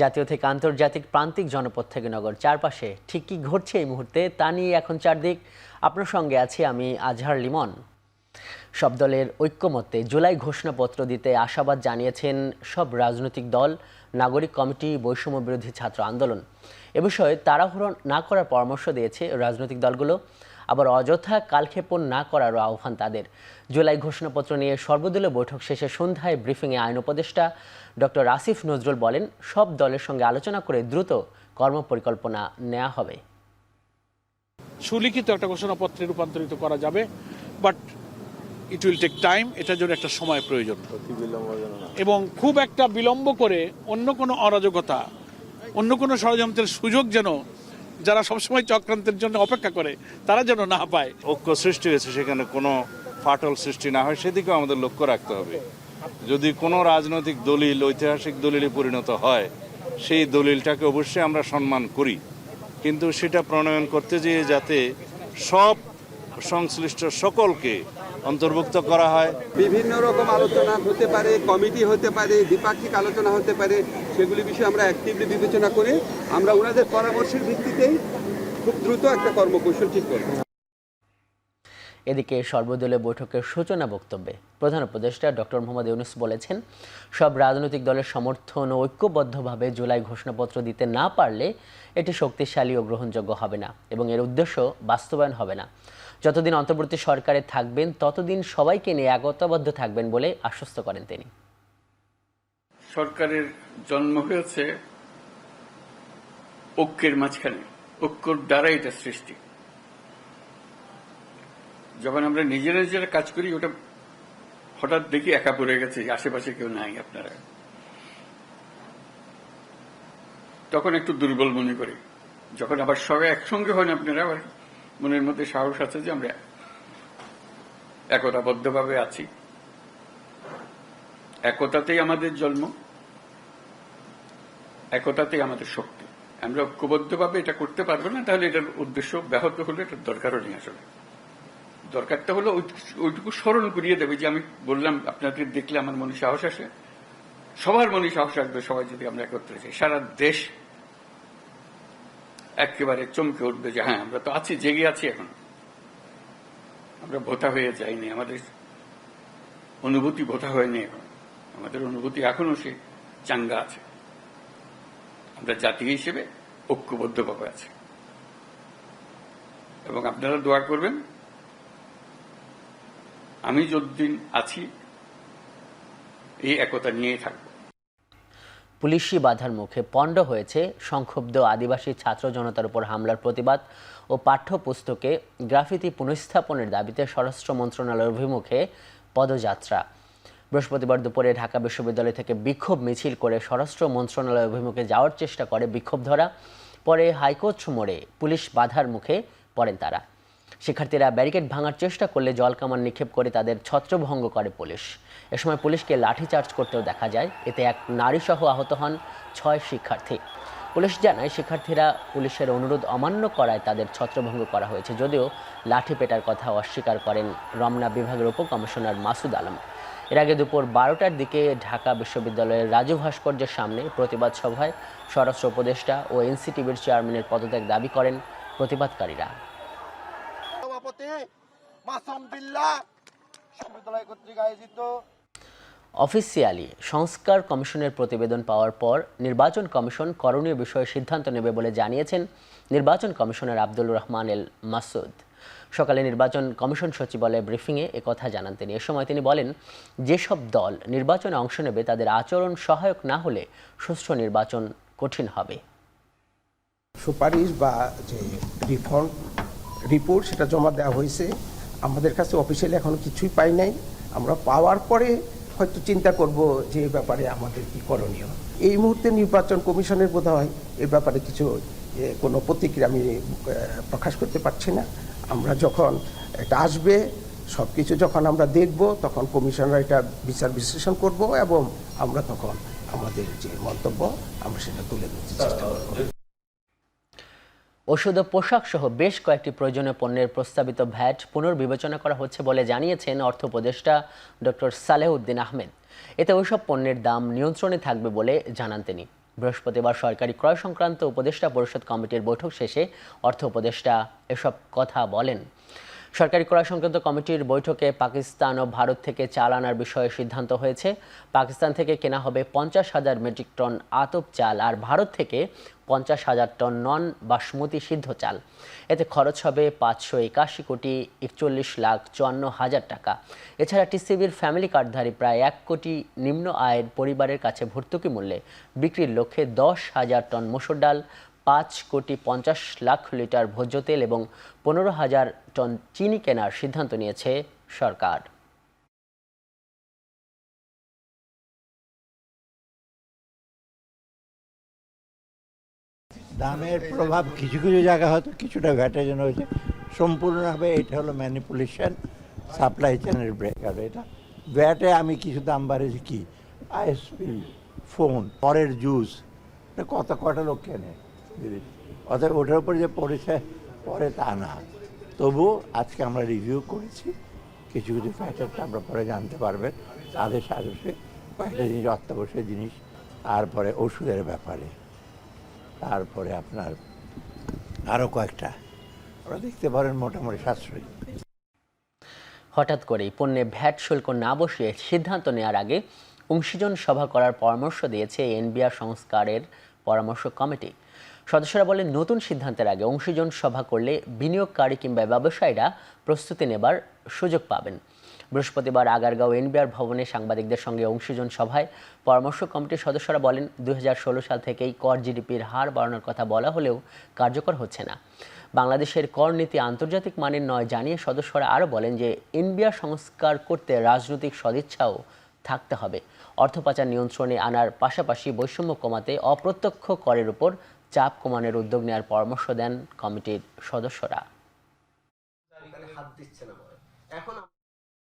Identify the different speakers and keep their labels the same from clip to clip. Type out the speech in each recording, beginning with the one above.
Speaker 1: জাতীয় থেকে আন্তর্জাতিক প্রান্তিক জনপদ থেকে নগর চারপাশে ঠিক কি ঘটছে এই মুহূর্তে তা নিয়ে এখন চারদিক। আপনার সঙ্গে আছি আমি আজহার লিমন। সব দলের ঐক্যমত্যে জুলাই ঘোষণাপত্র দিতে আশাবাদ জানিয়েছেন সব রাজনৈতিক দল, নাগরিক কমিটি, বৈষম্য বিরোধী ছাত্র আন্দোলন। এ বিষয়ে তাড়াহুড়ো না করার পরামর্শ দিয়েছে রাজনৈতিক দলগুলো, আবার অযথা কালক্ষেপণ না করারও আহ্বান তাদের। জুলাই ঘোষণাপত্র নিয়ে সর্বদলীয় বৈঠক শেষে সন্ধ্যায় ব্রিফিংয়ে আইন উপদেষ্টা ডক্টর আসিফ নজরুল বলেন, সব দলের সঙ্গে আলোচনা করে দ্রুত কর্মপরিকল্পনা নেওয়া হবে।
Speaker 2: সুলিখিত একটা ঘোষণাপত্রে রূপান্তরিত করা যাবে, but it will take time. এটার জন্য একটা সময় প্রয়োজন এবং খুব একটা বিলম্ব করে অন্য কোনো অরাজকতা, অন্য কোনো ষড়যন্ত্রের সুযোগ যেন যারা সবসময় চক্রান্তের জন্য অপেক্ষা করে তারা যেন না পায়।
Speaker 3: ঐক্য সৃষ্টি হয়েছে, সেখানে কোনো ফাটল সৃষ্টি না হয় সেদিকেও আমাদের লক্ষ্য রাখতে হবে। যদি কোনো রাজনৈতিক দলিল ঐতিহাসিক দলিলে পরিণত হয়, সেই দলিলটাকে অবশ্যই আমরা সম্মান করি, কিন্তু সেটা প্রণয়ন করতে যেয়ে যাতে সব সংশ্লিষ্ট সকলকে অন্তর্ভুক্ত করা হয়।
Speaker 4: বিভিন্ন রকম আলোচনা হতে পারে, কমিটি হতে পারে, দ্বিপাক্ষিক আলোচনা হতে পারে, সেগুলি বিষয়ে আমরা অ্যাক্টিভলি বিবেচনা করে আমরা ওনাদের পরামর্শের ভিত্তিতেই খুব দ্রুত একটা কর্মকৌশল ঠিক করব।
Speaker 1: এদিকে সর্বদলীয় বৈঠকের সূচনা বক্তব্যে প্রধান উপদেষ্টা ডক্টর মোহাম্মদ ইউনূস বলেছেন, সব রাজনৈতিক দলের সমর্থন ও ঐক্যবদ্ধভাবে জুলাই ঘোষণাপত্র দিতে না পারলে এটি শক্তিশালী ও গ্রহণযোগ্য হবে না এবং এর উদ্দেশ্য বাস্তবায়ন হবে না। যতদিন অন্তর্বর্তী সরকারে থাকবেন ততদিন সবাইকে নিয়ে একতাবদ্ধ থাকবেন বলে আশ্বস্ত করেন তিনি।
Speaker 5: সরকারের জন্ম হয়েছে ঐক্যের মাঝখানে, ঐক্যর দ্বারা এটা সৃষ্টি। যখন আমরা নিজেরা কাজ করি, ওটা হঠাৎ দেখি একা পড়ে গেছে, আশেপাশে কেউ নাই আপনারা, তখন একটু দুর্বল মনে করি। যখন আবার সবাই একসঙ্গে হন আপনারা, আবার মনের মধ্যে সাহস আছে যে আমরা একতাবদ্ধভাবে আছি। একতাতেই আমাদের জন্ম, একতাতেই আমাদের শক্তি। আমরা ঐক্যবদ্ধভাবে এটা করতে পারবো না, তাহলে এটার উদ্দেশ্য ব্যাহত হলে এটার দরকারও নেই। আসলে দরকারটা হলো ওইটুকু স্মরণ করিয়ে দেবে যে আমি বললাম, আপনাদের দেখলে আমার মনে সাহস আসে, সবার মনে সাহস আসবে। সবাই যদি আমরা একত্রে যাই, সারা দেশ একেবারে চমকে উঠবে যে হ্যাঁ, আমরা তো আছি, জেগে আছি, এখন আমরা ভোতা হয়ে যাইনি, আমাদের অনুভূতি ভোতা হয়নি, এখন আমাদের অনুভূতি এখনো সে চাঙ্গা আছে। আমরা জাতি হিসেবে ঐক্যবদ্ধভাবে আছে এবং আপনারা দোয়া করবেন। আমি যতদিন আছি এই একতা নিয়েই থাকব।
Speaker 1: পুলিশি বাধার মুখে পণ্ড হয়েছে সংক্ষুব্ধ আদিবাসী ছাত্র জনতার উপর হামলার প্রতিবাদ ও পাঠ্যপুস্তকে গ্রাফিতি পুনঃস্থাপনের দাবিতে স্বরাষ্ট্র মন্ত্রণালয়ের অভিমুখে পদযাত্রা। বৃহস্পতিবার দুপুরে ঢাকা বিশ্ববিদ্যালয় থেকে বিক্ষোভ মিছিল করে স্বরাষ্ট্র মন্ত্রণালয় অভিমুখে যাওয়ার চেষ্টা করে বিক্ষোভধরা। পরে হাইকোর্ট মোড়ে পুলিশ বাধার মুখে পড়েন তারা। শিক্ষার্থীরা ব্যারিকেড ভাঙার চেষ্টা করলে জলকামান নিক্ষেপ করে তাদের ছত্রভঙ্গ করে পুলিশ। এ সময় পুলিশকে লাঠিচার্জ করতেও দেখা যায়। এতে এক নারীসহ আহত হন 6 শিক্ষার্থী। পুলিশ জানায়, শিক্ষার্থীরা পুলিশের অনুরোধ অমান্য করায় তাদের ছত্রভঙ্গ করা হয়েছে, যদিও লাঠি পেটার কথা অস্বীকার করেন রমনা বিভাগের উপকমিশনার মাসুদ আলম। এর আগে দুপুর 12টার দিকে ঢাকা বিশ্ববিদ্যালয়ের রাজু ভাস্কর্যের সামনে প্রতিবাদ সভায় স্বরাষ্ট্র উপদেষ্টা ও এনসিটিবির চেয়ারম্যানের পদত্যাগ দাবি করেন প্রতিবাদকারীরা। অফিসিয়ালি সংস্কার কমিশনের প্রতিবেদন পাওয়ার পর নির্বাচন কমিশন করণীয় বিষয়ে সিদ্ধান্ত নেবে বলে জানিয়েছেন নির্বাচন কমিশনার আব্দুল রহমান এল মাসুদ। সকালে নির্বাচন কমিশন সচিবালয়ে ব্রিফিংয়ে একথা জানান তিনি। এ সময় তিনি বলেন, যেসব দল নির্বাচনে অংশ নেবে তাদের আচরণ সহায়ক না হলে সুষ্ঠু নির্বাচন কঠিন হবে।
Speaker 6: সুপারিশ বা যে রিফর্ম রিপোর্ট সেটা জমা দেওয়া হয়েছে, আমাদের কাছে অফিসিয়ালি এখনো কিছুই পাই নাই। আমরা পাওয়ার পরে হয়তো চিন্তা করব যে এই ব্যাপারে আমাদের কি করণীয়। এই মুহূর্তে নির্বাচন কমিশনের বোধ হয় এ ব্যাপারে কোনো প্রতিক্রিয়া আমি প্রকাশ করতে পারছি না। আমরা যখন এটা আসবে, সব কিছু যখন আমরা দেখব, তখন কমিশনরা এটা বিচার বিশ্লেষণ করব এবং আমরা তখন আমাদের যে মন্তব্য আমরা সেটা তুলে ধরতে চেষ্টা করব।
Speaker 1: ওষুধ ও পোশাক সহ বেশ কয়েকটি প্রয়োজনীয় পণ্যের প্রস্তাবিত ভ্যাট পুনর্বিবেচনা করা হচ্ছে বলে জানিয়েছেন অর্থ উপদেষ্টা ডক্টর সালেহ উদ্দিন আহমেদ। এতে ওইসব পণ্যের দাম নিয়ন্ত্রণে থাকবে বলে জানান তিনি। বৃহস্পতিবার সরকারি ক্রয় সংক্রান্ত উপদেষ্টা পরিষদ কমিটির বৈঠক শেষে অর্থ উপদেষ্টা এসব কথা বলেন। সরকারি ক্রয় সংক্রান্ত কমিটির বৈঠকে পাকিস্তান ও ভারত থেকে চাল আনার বিষয়ে সিদ্ধান্ত হয়েছে। পাকিস্তান থেকে কেনা হবে 50,000 মেট্রিক টন আতপ চাল আর ভারত থেকে 50,000 টন নন বাসমতি সিদ্ধ চাল। এতে খরচ হবে 581,41,54,000 টাকা। এছাড়া টিসিবির ফ্যামিলি কার্ডধারী প্রায় 1 কোটি নিম্ন আয়ের পরিবারের কাছে ভর্তুকি মূল্যে বিক্রির লক্ষ্যে 10,000 টন মসুর ডাল, 5,50,00,000 লিটার ভোজ্য তেল এবং 15,000 টন চিনি কেনার সিদ্ধান্ত নিয়েছে সরকার।
Speaker 7: দামের প্রভাব কিছু কিছু জায়গা হয়তো কিছুটা ভ্যাটের জন্য হয়েছে, সম্পূর্ণভাবে এটা হলো ম্যানিপুলেশন, সাপ্লাই চেনের ব্রেকআউট। এটা ভ্যাটে আমি কিছু দাম বাড়িয়েছি কি আইএসপি, ফোন, পরের জুস, এটা কটা লোক কেনে, অতএব ওটার উপর যে পড়েছে পরে তা না। তবুও আজকে আমরা রিভিউ করেছি, কিছু কিছু ফ্যাক্টরটা আমরা পরে জানতে পারবেন। তাদের সাজসে কয়েকটা জিনিস, অত্যাবশ্যক জিনিস, তারপরে ওষুধের ব্যাপারে, তারপরে আপনার আরও কয়েকটা ওরা দেখতে পারেন মোটামুটি সাশ্রয়ী।
Speaker 1: হঠাৎ করেই পণ্যে ভ্যাট শুল্ক না বসিয়ে সিদ্ধান্ত নেওয়ার আগে অংশীজন সভা করার পরামর্শ দিয়েছে এনবিআর সংস্কারের পরামর্শ কমিটি। সদস্যরা বলেন, নতুন সিদ্ধান্তের আগে অংশীজন সভা করলে বিনিয়োগকারী কিংবা ব্যবসায়ীরা প্রস্তুতি নেবার সুযোগ পাবেন। বৃহস্পতিবার আগারগাঁও এনবিআর ভবনে সাংবাদিকদের সঙ্গে অংশীজন সভায় পরামর্শ কমিটির সদস্যরা বলেন, 2016 সাল থেকেই কর জিডিপির হার বাড়ানোর কথা বলা হলেও কার্যকর হচ্ছে না। বাংলাদেশের কর নীতি আন্তর্জাতিক মানের নয় জানিয়ে সদস্যরা আরও বলেন যে এনবিআর সংস্কার করতে রাজনৈতিক সদিচ্ছাও থাকতে হবে। অর্থ পাচার নিয়ন্ত্রণে আনার পাশাপাশি বৈষম্য কমাতে অপ্রত্যক্ষ করের উপর চাপ কমানোর উদ্যোগ নেওয়ার পরামর্শ দেন কমিটির সদস্যরা।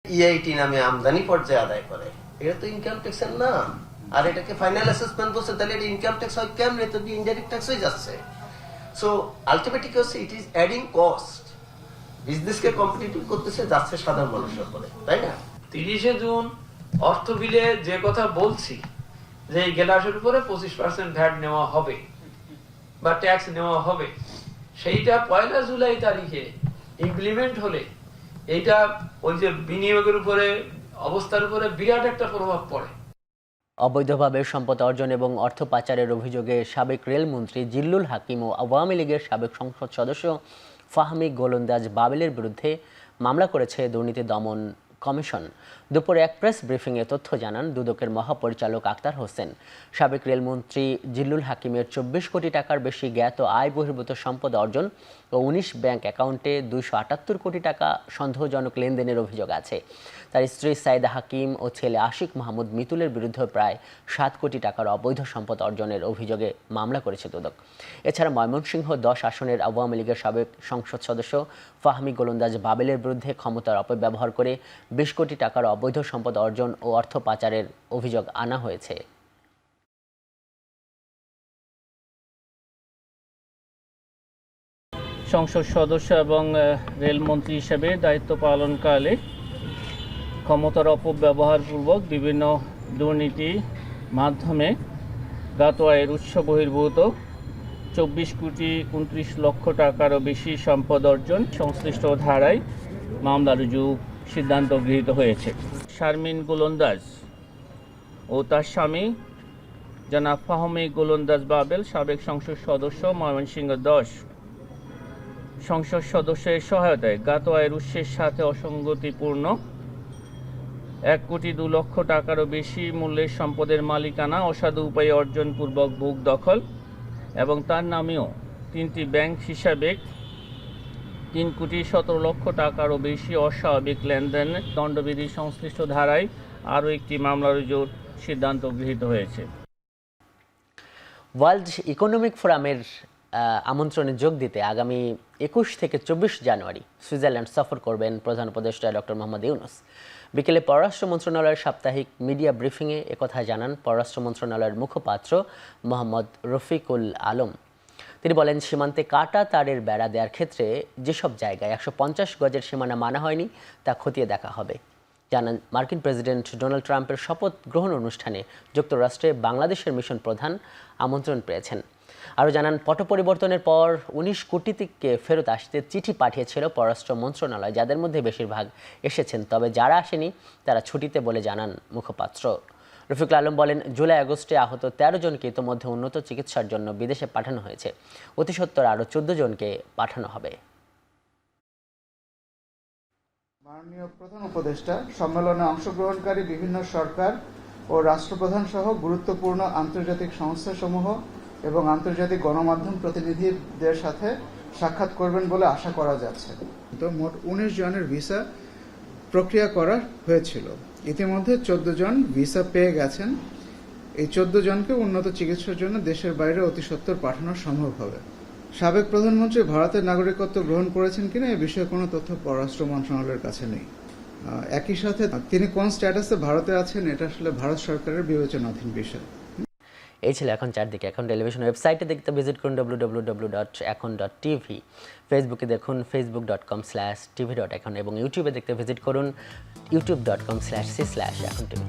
Speaker 8: ইআইটি নামে আমদানি পর্যায়ে আদায় করে, এটা তো ইনকাম ট্যাক্সের নাম, আর এটাকে ফাইনাল অ্যাসেসমেন্ট বলছে, তাহলে এটা ইনকাম ট্যাক্স হয় কেমনে? তো ইনডাইরেক্ট ট্যাক্স হয়ে যাচ্ছে। So ultimately it is adding cost, বিজনেসকে কম্পিটিটিভ করতেছে যাচ্ছে সাধারণ মানুষের উপরে, তাই না?
Speaker 9: 30 জুন অর্থ বিলে যে কথা বলছি যে এই গ্যালাসের উপরে 25% ভ্যাট নেওয়া হবে বা ট্যাক্স নেওয়া হবে, সেইটা 1 জুলাই তারিখে ইমপ্লিমেন্ট হলে এইটা ওই যে বিনিয়োগের উপরে, অবস্থার উপরে বিরাট একটা প্রভাব পড়ে।
Speaker 1: অবৈধভাবে সম্পদ অর্জন এবং অর্থ পাচারের অভিযোগে সাবেক রেলমন্ত্রী জিল্লুল হাকিম ও আওয়ামী লীগের সাবেক সংসদ সদস্য ফাহমি গোলন্দাজ বাবেলের বিরুদ্ধে মামলা করেছে দুর্নীতি দমন কমিশন। দুপুরে এক প্রেস ব্রিফিংয়ে তথ্য জানান দুদকের মহাপরিচালক আক্তার হোসেন। সাবেক রেলমন্ত্রী জিল্লুল হাকিমের 24 কোটি টাকার বেশি জ্ঞাত আয় বহির্ভূত সম্পদ অর্জন ও 19 ব্যাংক অ্যাকাউন্টে 278 কোটি টাকা সন্দেহজনক লেনদেনের অভিযোগ আছে। তার স্ত্রী সাইদা হাকিম ও ছেলে আশিক মাহমুদ মিতুলের বিরুদ্ধে প্রায় 7 কোটি টাকার অবৈধ সম্পদ অর্জনের অভিযোগে মামলা করেছে দুদক। এছাড়া ময়মনসিংহ 10 আসনের আওয়ামী লীগের সাবেক সংসদ সদস্য ফাহমি গোলন্দাজ বাবেলের বিরুদ্ধে ক্ষমতার অপব্যবহার করে 20 কোটি টাকার অবৈধ সম্পদ অর্জন ও অর্থ পাচারের অভিযোগ আনা হয়েছে।
Speaker 10: সংসদ সদস্য এবং রেলমন্ত্রী হিসেবে দায়িত্ব পালনকালে ক্ষমতার অপব্যবহারপূর্বক বিভিন্ন দুর্নীতি মাধ্যমে জ্ঞাত আয়ের উৎস বহির্ভূত 24 কোটি 29 লক্ষ টাকারও বেশি সম্পদ অর্জন সংশ্লিষ্ট ধারায় মামলা রুজু সিদ্ধান্ত গৃহীত হয়েছে। শারমিন গোলন্দাজ ও তার স্বামী জনাব ফাহমি গোলন্দাজ বাবেল, সাবেক সংসদ সদস্য, ময়মনসিংহ 10 সংসদ সদস্যের সহায়তায় জ্ঞাত আয়ের উৎসের সাথে অসঙ্গতিপূর্ণ 1 কোটি 2 লক্ষ টাকারও বেশি মূল্যের সম্পদের মালিকানা অসাধু উপায়ে অর্জনপূর্বক বুক দখল এবং তার নামেও 3টি ব্যাংক হিসাবে 3 কোটি 17 লক্ষ টাকারও বেশি অস্বাভাবিক লেনদেন দণ্ডবিধি সংশ্লিষ্ট ধারায় আরও একটি মামলা রুজুর সিদ্ধান্ত গৃহীত হয়েছে।
Speaker 1: ওয়ার্ল্ড ইকোনমিক ফোরামের আমন্ত্রণে যোগ দিতে আগামী 21 থেকে 24 জানুয়ারি সুইজারল্যান্ড সফর করবেন প্রধান উপদেষ্টা ডক্টর মোহাম্মদ ইউনূস। বিকেলে পররাষ্ট্র মন্ত্রণালয়ের সাপ্তাহিক মিডিয়া ব্রিফিংয়ে একথা জানান পররাষ্ট্র মন্ত্রণালয়ের মুখপাত্র মোহাম্মদ রফিকুল আলম। তিনি বলেন, সীমান্তে কাটা তারের বেড়া দেওয়ার ক্ষেত্রে যেসব জায়গায় 150 গজের সীমানা মানা হয়নি তা খতিয়ে দেখা হবে। জানান মার্কিন প্রেসিডেন্ট ডোনাল্ড ট্রাম্পের শপথ গ্রহণ অনুষ্ঠানে যুক্তরাষ্ট্রে বাংলাদেশের মিশন প্রধান আমন্ত্রণ পেয়েছেন। আরও জানান পট পরিবর্তনের পর 19 কূটনীতিককে ফেরত আসতে চিঠি পাঠিয়েছিল পররাষ্ট্র মন্ত্রণালয়, যাদের মধ্যে বেশিরভাগ এসেছেন, তবে যারা আসেনি তারা ছুটিতে বলে জানান মুখপাত্র। রফিকুল আলম বলেন, জুলাই আগস্টে আহত 13 জনকে ইতোমধ্যে উন্নত চিকিৎসার জন্য বিদেশে পাঠানো হয়েছে। অতি সত্বর আরও 14 জনকে পাঠানো হবে।
Speaker 11: মাননীয় প্রধান উপদেষ্টা সম্মেলনে অংশগ্রহণকারী বিভিন্ন সরকার ও রাষ্ট্রপ্রধান সহ গুরুত্বপূর্ণ আন্তর্জাতিক সংস্থাসমূহ এবং আন্তর্জাতিক গণমাধ্যম প্রতিনিধিদের সাথে সাক্ষাৎ করবেন বলে আশা করা যাচ্ছে। তো মোট 19 জনের ভিসা প্রক্রিয়া করা হয়েছিল। ইতিমধ্যে 14 জন ভিসা পেয়ে গেছেন। এই 14 জনকে উন্নত চিকিৎসার জন্য দেশের বাইরে অতি সত্বর পাঠানো সম্ভব হবে। সাবেক প্রধানমন্ত্রী ভারতের নাগরিকত্ব গ্রহণ করেছেন কিনা এ বিষয়ে কোনো তথ্য পররাষ্ট্র মন্ত্রণালয়ের কাছে নেই। একই সাথে তিনি কোন স্ট্যাটাসে ভারতে আছেন এটা আসলে ভারত সরকারের বিবেচনাধীন বিষয়।
Speaker 1: এই ছিল এখন চারদিকে। এখন টেলিভিশন ওয়েবসাইটে দেখতে ভিজিট করুন www.ekhon.tv, ফেসবুকে দেখুন facebook.com/tv.ekhon এবং ইউটিউবে দেখতে ভিজিট করুন youtube.com/c/ekhon tv।